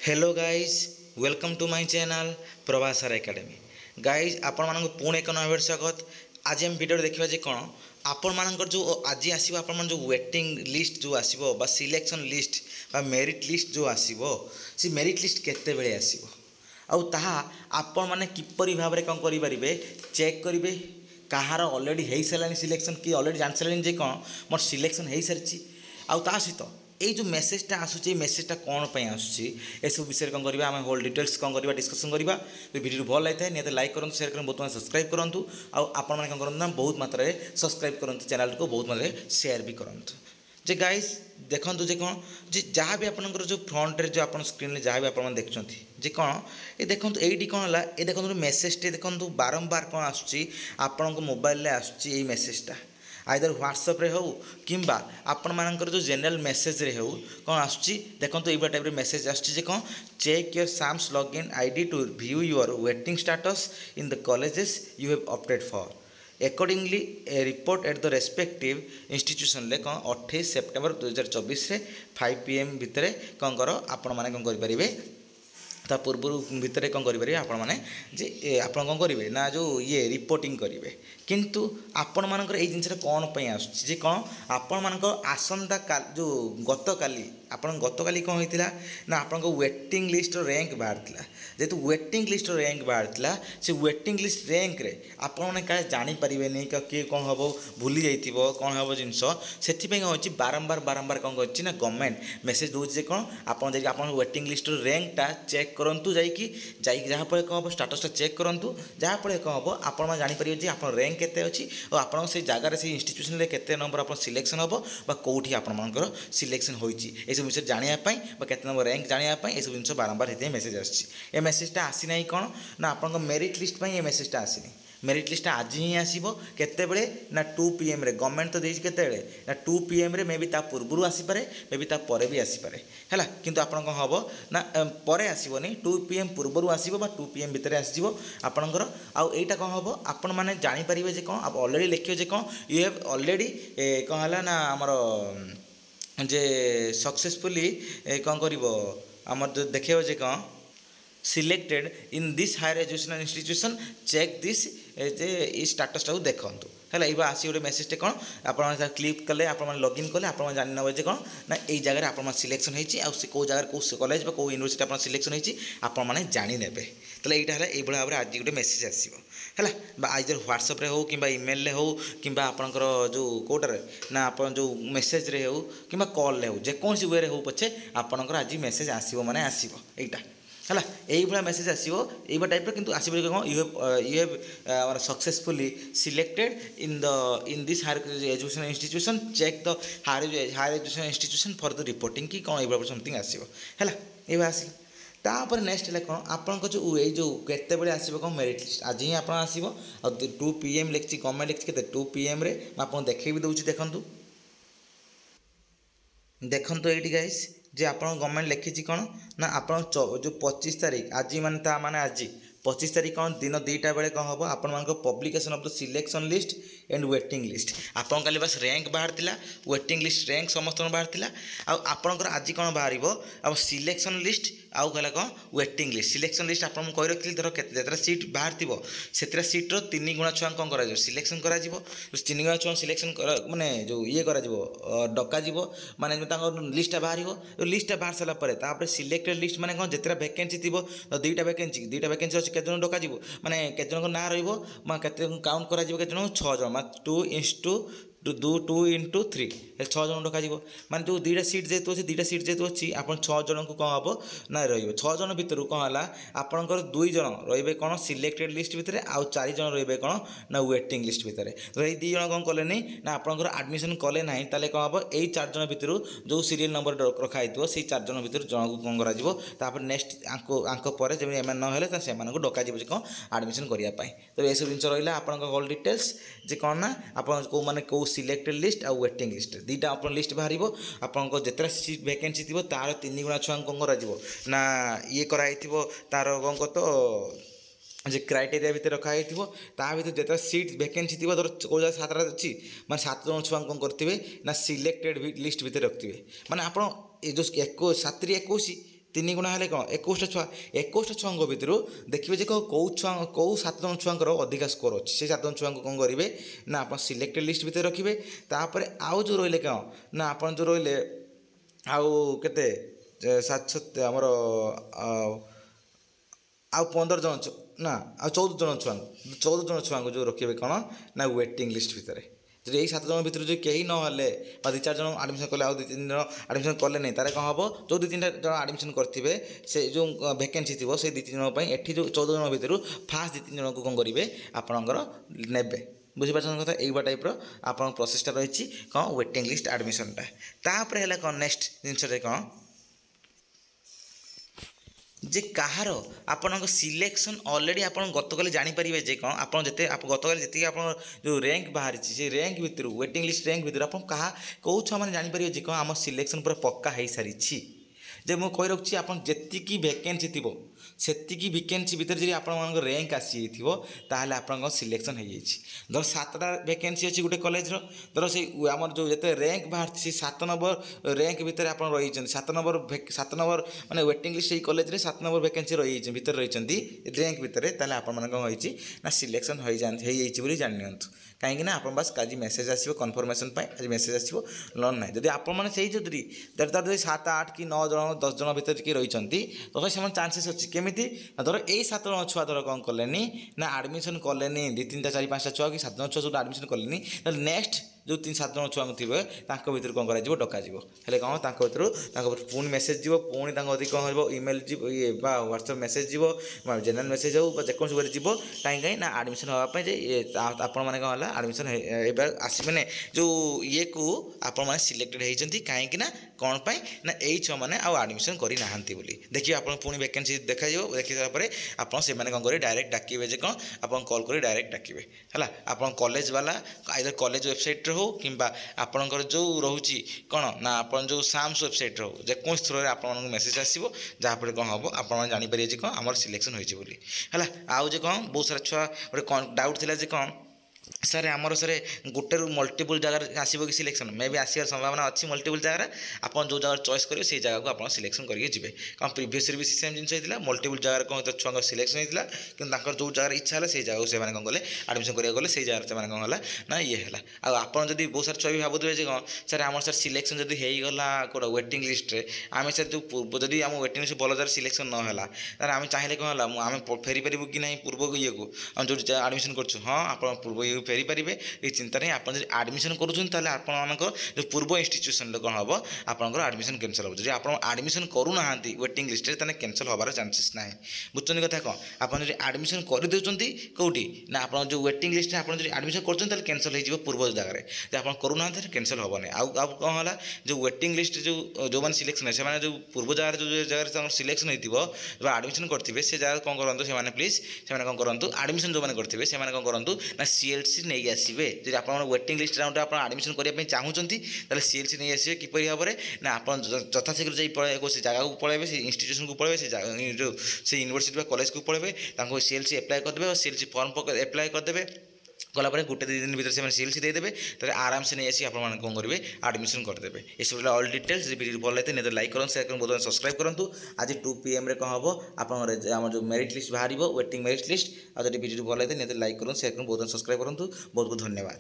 Hello guys welcome to my channel Prabhasar academy. Guys आपण मानक पुणे एक नया स्वागत। आज हम वीडियो देखा जे कौन आपण मानकर जो आज आसो आपण जो वेटिंग लिस्ट जो आसो बा सिलेक्शन लिस्ट बा मेरिट लिस्ट जो आसो सी मेरिट लिस्ट केते बेले आसो आउ ताहा आपण माने किपरि भाव में कौन करें चेक करेंगे कहार ऑलरेडी हो सारे सिलेक्शन कि ऑलरेडी जान सारे जे कौन मोर सिलेक्शन हो सारी आउ ता सहित ये जो मेसेजटा आसूँ मेसेजटा कौन पर आसूँ सब विषय कौन करवा आम होल डिटेल्स कौन करवा डिस्कसन करवा। तो वीडियो भल लगी है निहत लाइक करूँ शेयर करूँ बहुत मात्रा सब्सक्राइब करूँ आपण मैंने कौन करूँ बहुत मात्रा सब्सक्राइब करूँ चैनल को बहुत मात्रा शेयर भी करूँ। जे गाइस देखो जे कौन जे जहाँ भी आपंकर जो फ्रंट रे जो आप स्क्रीन जहाँ भी आप देखुं जे कौन ये देखो ये कौन है ये देखो मेसेजटे देखो बारंबार कौन आसूँ आपण मोबाइल आसूँ मेसेजटा आइदर व्हाट्सएप रे हो किंबा आपण मानकर जो जनरल मेसेज रे हो कौन आसूँ देखो ये टाइप मेसेज आसूँ कौन check your SAMS login ID to view your waiting status in the colleges you have opted for accordingly a report at the respective institution ले कौन 28 सेप्टेम्बर 2024 से 5 PM भितर कौन कर आपण मैंने कौन करेंगे ता पूर्व भितर कौन करेंगे आपण मैंने जे आप कौन करेंगे ना जो ये रिपोर्टिंग करेंगे किंतु आपण मानकर ए जिनसा कौन पे आसूँ जे कौन आपण मानकर आसंता काल जो गत काली आपण गत काली कौन होता ना आपण वेटिंग लिस्ट रैंक बाहर जेहेतु वेटिंग लिस्ट रैंक बाहर से वेटिंग लिस्ट रैंक रे आपण मैंने क्या जापर नहीं किए कौन हम भूली जाइए कौन हम जिनस से कौन बारंबार बारंबार कौन कर ना गवर्नमेंट मेसेज दूसरे कौन आप वेटिंग लिस्ट रैंकटा चेक करूँ जहाँफल कौन हम स्टाटसटा चेक करूँ जहाँफल कौन हम आप जापर आप रैंक केते अच्छी और आप से जगार से इंस्टीट्यूशन केते नंबर आप सिलेक्शन हम कौटी आपर सिलेक्शन होती सब विषय जानापी केते नंबर रैंक जानापी ये सब जिन बारंबार होते मेसेज आसी मेसेजटा आसीना कौन ना आप मेरिट लिस्ट ये मेसेजटा आसीनी मेरिट लिस्टा आज ही आसो केतेबेले ना 2 PM रे गवर्नमेंट तो देछि केतेबेले ना 2 PM रे मे बी ता पूर्वरु आसीपारे मे बी ता परे भी आसीपारे हैला किंतु आपण को हबो ना परे आसीबोनी 2 PM पूर्वरु आसीबो बा 2 PM भितरे आसीजिवो आपणकर आउ एटा को हबो आपण माने जानि परिबे जे कोन आप ऑलरेडी लिखियो जे कोन यू हैव ऑलरेडी कोन हला ना हमर जे सक्सेसफुली कोन करिवो हमर जो देखियो जे कोन selected in this higher educational institution check this जे स्टाटस टाक देखूँ है ये आसी गोटे मेसेजटे कौन आप क्लिक कले आप लॉगिन कले आप जान ने कौन ना यही जगह आप सिलेक्शन होती कौ जगह कौ कॉलेज कौ यूनिवर्सिटी आप सिलेक्शन होती आपने जाने तो यहाँ है ये भाव में आज गोटे मेसेज आसो है आइदर व्हाट्सएप हो कि इमेल हो कि आपंकर जो कौटार ना आप जो मेसेज रे हो कि कॉल हो जेकोसी वे हो पछे आपंकर आज मेसेज आसो माने आसो यहाँ है यही भाया मेसेज आसो ये टाइप किंतु आसो कौन you have successfully selected in this higher education institution check the higher education institution for the reporting कि कौन ये समथिंग आसो है ये आसला तापर नेक्स्ट है कौन आपंक जो ये केते आसो कौन मेरिट लिस्ट आज ही आप आसो 2 PM लिखी गवर्नमेंट लिखी के 2 PM रे आपको देखे भी दूसरी देखूँ देखो ये गाइस जे आप गवर्नमेंट लिखी कौन ना आप जो 25 तारीख आज माने आज 25 तारीख कौन दिन 2टा बेले कौन हम आप publication of the selection list and waiting list आप बस रैंक बाहर वेटिंग लिस्ट रैंक समस्त बाहर आपंकर आज कौन बाहर अब सिलेक्शन लिस्ट आउ कहला कौन वेटिंग लिस्ट सिलेक्शन लिस्ट आप कही रखी धर जितना सीट बाहर थी से सीट्र 3 गुणा छुआ कौन कर सिलेक्शन कर 3 गुणा छुआ सिलेक्शन माने जो ये कर डक माने लिस्टा बाहर लिस्टा बाहर सारापर सिलेक्टेड लिस्ट माने कौन जितना वैकेंसी थी 2टा वैकेंसी अच्छी केत जन डक माने केत जन ना रही काउंट कर 6 जन 2 into 3 6 जन डक माने जो 2टा सीट जेतु अच्छी 2टा सीट जेतु अच्छी आप 6 जन को कौन हम ना रे 6 जन भितर कौन है आपंकर 2 जन रे कौन सिलेक्टेड लिस्ट भितर आउ 4 जन रे कौन ना वेटिंग लिस्ट भितर तो ये 2 जन कौन कले ना आपंकर एडमिशन कले ना ताले कौन हम यही 4 जन भितर जो सीरियल नंबर रखाई से 4 जन भितर जन को कौन कर नेक्स्ट आंक पर जब एम ना से डक कौन एडमिशन करने तो ये सब जिन रहा आप होल डिटेल्स जे कौन ना आप कौ सिलेक्टेड लिस्ट आ वेटिंग लिस्ट 2टा आप लिस्ट बाहर आपको जितना सीट वैकेंसी थी तार 3 गुणा छुआ कौन कर ना ये कराई तार कौन कत जे क्राइटेरिया भितर रखाई ता भर जितना सीट वैकेंसी थी धर कौ जगह 7टा अच्छी मैं 7 जन छुआ कौन करेंगे ना सिलेक्टेड लिस्ट भितर रखिए माने आप जो 7 × 21 तीन गुणा हेले कौन 21टा छुआ 21टा छुआ भितर देखिए जे कौ छुआ कौ 7 जन छुआंकर अधिका स्कोर अच्छी से 7 जन छुआ कौन करेंगे ना आप सिलेक्टेड लिस्ट भितर रखिए तापर आउ जो रही कौन ना आप जो रही आउ केते 7 आमर आउ 15 जन ना आ 14 जन छुआ जो रखिए कौन ना वेटिंग लिस्ट भितर जो यही 7 जन भितर जो कहीं ना 2-4 जन आडमिशन कले आउ 2-3 जन आडमिशन कले नहीं तारे कौन हम जो 2-3 जन आडमिशन करेंगे से जो वैकेंसी थी से 2-3 जन एटी जो 14 जन भितर फास्ट 2-3 जन को कौन करेंगे आपणकर ने बुझीपार कथा यही टाइप आप प्रोसेसटा रही कौन वेटिंग लिस्ट आडमिशनटा तापर है कौन नेक्स्ट जिनस कौन जे कहार आपण सिलेक्शन ऑलरेडी आप गतकाल जानीपारे जे कौन आप गतकाल जी आप जो रैंक बाहरी से रैंक भितर वेटिंग लिस्ट रैंक भितर आप कौ छुआ मैंने जानीपारे जे कौन आम सिलेक्शन पूरा पक्का हो सारी जे मुझे कही रखी आप जी वैकेंसी थी सेतिकी वैकेंसी भितर जी आप रैंक आसी ताहले आप सिलेक्शन हो धर 7टा वैकेंसी अच्छी गोटे कॉलेज धर से आम जो जिते रैंक बाहर से 7 नंबर रैंक भितर आप रही 7 नंबर माने waiting list college 7 number vacancy रही भितर रही रैंक भितर ताहले आप ना सिलेक्शन हो जानी कहीं आप बास आज मेसेज आसो कन्फर्मेशन आज मेसेज आसो नन ना जब आप 7-8 कि 9 जन 10 जन भितर किए रही तो से चान्सेस अच्छी केमी धर यही 7 जन छुआ धर कौन कले ना आडमिशन कले 2-3टा 4-5टा छुआ कि 7 जन छुआ जो आडमिशन कले नेक्स्ट जो 3-7 जन छुआ थे भर कौन कर डकाଯିव हेल्ले कौन भर पुणी मेसेज जीव पुणी कौन हो इमेल ये व्हाट्सएप मेसेज जीव जेनराल मेसेज हो जेकोसी जीव कहीं ना आडमिशन हाँपाई आपण मैंने कौन है आडमिशन आसने जो ये को आपण मैंने सिलेक्टेड होती कहीं कौन पाई ना यही छुआ मैंने आडमिशन करना देखिए आप पुणी वैकेंसी देखा देखी सारापर आप कौन करेंगे डायरेक्ट डाकिए जे कौन आप कॉल कर डायरेक्ट डाकिए है आप कॉलेज वाला आइदर कॉलेज वेबसाइट हो कि आपणकर जो रोचे कौन ना आप जो साम्स वेबसाइट हो जेकोसी थ्रो आप मेसेज आसो जहाँफल कौन हम आप जानीपारे कौन आम सिलेक्शन होगा आउ जे कौन बहुत सारा छुआ गोटे डाउट थी कौन सर आमर सर गोटे मल्टीपल जगार आसो कि सिलेक्शन मे भी आसार संभावना अच्छी मल्टीपल जगार आप जो जगह चॉइस करेंगे से जगह को आप सिलेक्शन करके जी कौन प्रीवियस भी सेम जिन होता मल्टीपल जगार कौन तो छुआ सिलेक्शन होता कि जो जगह इच्छा है से जगह से कौन कले आडमिशन करा गले से जगह से कौन है ना ये है आप बहुत सारा छुआ भी भावुए कौन सर आम सर सिलेक्शन जब होगा कौट वेटिंग लिस्ट आम सर जो जब आम वेटिंग लिस्ट भल जगह सिलेक्शन ना आम चाहिए कौन है आम फेरी पारू कि ना पूर्व ये को जो आडमिशन कर हाँ आप पूर्व ये फेरी पारे ये चिंता नहीं आप आडमिशन करें आपको जो पूर्व इंस्टीट्यूशन कौन हम आपंकर आडमिशन कैंसल हो आप आडमिशन करूना वेटिंग लिस्ट कैंसल होबार चांसेस ना बुझे कथा कौन आप आडमिशन करदे कौटी ना आप जो वेटिंग लिस्ट आप आडमिशन कर कैंसल हो पूर्व जगह जब आप करूना कैंसल हेनी आउ कौन है जो वेटिंग लिस्ट जो मैंने सिलेक्शन है जो पूर्व जगह जो जगह सिलेक्शन हो जो आडमिशन करेंगे से जगह कौन करूँ से प्लीज से कौन करूँ आडमिशन जो मैंने करेंगे से कौन करूँ ना सीएलसी नहीं आसवे जब आप वेटिंग लिस्ट राउंड आप आडमिशन करने चाहूँगी सीएलसी नहीं आसवे किपर भाव में ना आप यथाशीघ्र जा पलैबे से जगह को पलैबे से इंस्टीट्यूशन को पलैबे से यूनिवर्सिटी कॉलेज को पलैबे सीएलसी एप्लाय करदे और सीएलसी फॉर्म एप्लाय करदे गलापर गोटे 2 दिन भर से सीएलसी देदेवे तो आराम से नहीं आसी आप कौन करेंगे आडमिशन करदे ये सब ऑल डिटेल्स वीडियो भल लगे नहीं लाइक करूँ शेयर करूँ बहुत सब्सक्राइब करूँ आज 2 PM कौन हम आप जो मेरिट लिस्ट बाहर वेटिंग मेरिट लिस्ट आज वीडियो भल लगे नहीं लाइक करूँ शेयर करूँ बहुत सब्सक्राइब करूँ बहुत बहुत धन्यवाद।